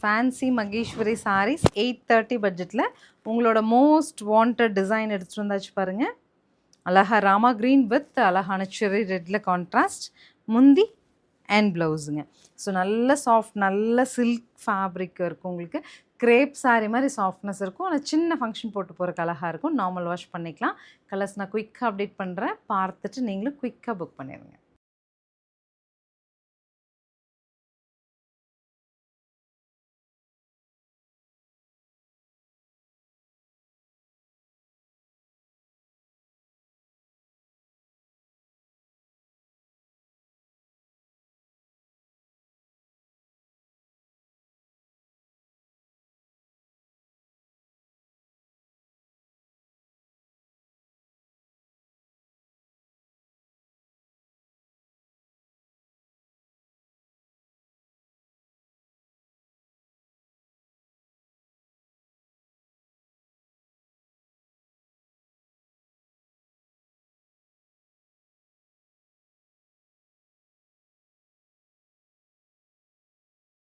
Fancy Maheswari saris 830 பட்ஜெட்டில் உங்களோட most wanted design எடுத்துகிட்டு வந்தாச்சு பாருங்கள். அழகா ராமா க்ரீன் வித் அழகான செரி ரெட்டில் கான்ட்ராஸ்ட் முந்தி அண்ட் ப்ளவுஸுங்க. ஸோ நல்ல சாஃப்ட் நல்ல சில்க் ஃபேப்ரிக் இருக்கும், உங்களுக்கு கிரேப் சாரீ மாதிரி சாஃப்ட்னஸ் இருக்கும். ஆனால் சின்ன ஃபங்க்ஷன் போட்டு போகிறக்கு அழகாக இருக்கும். நார்மல் வாஷ் பண்ணிக்கலாம். கலர்ஸ் நான் குயிக்காக அப்டேட் பண்ணுறேன், பார்த்துட்டு நீங்களும் குயிக்காக புக் பண்ணிடுங்க.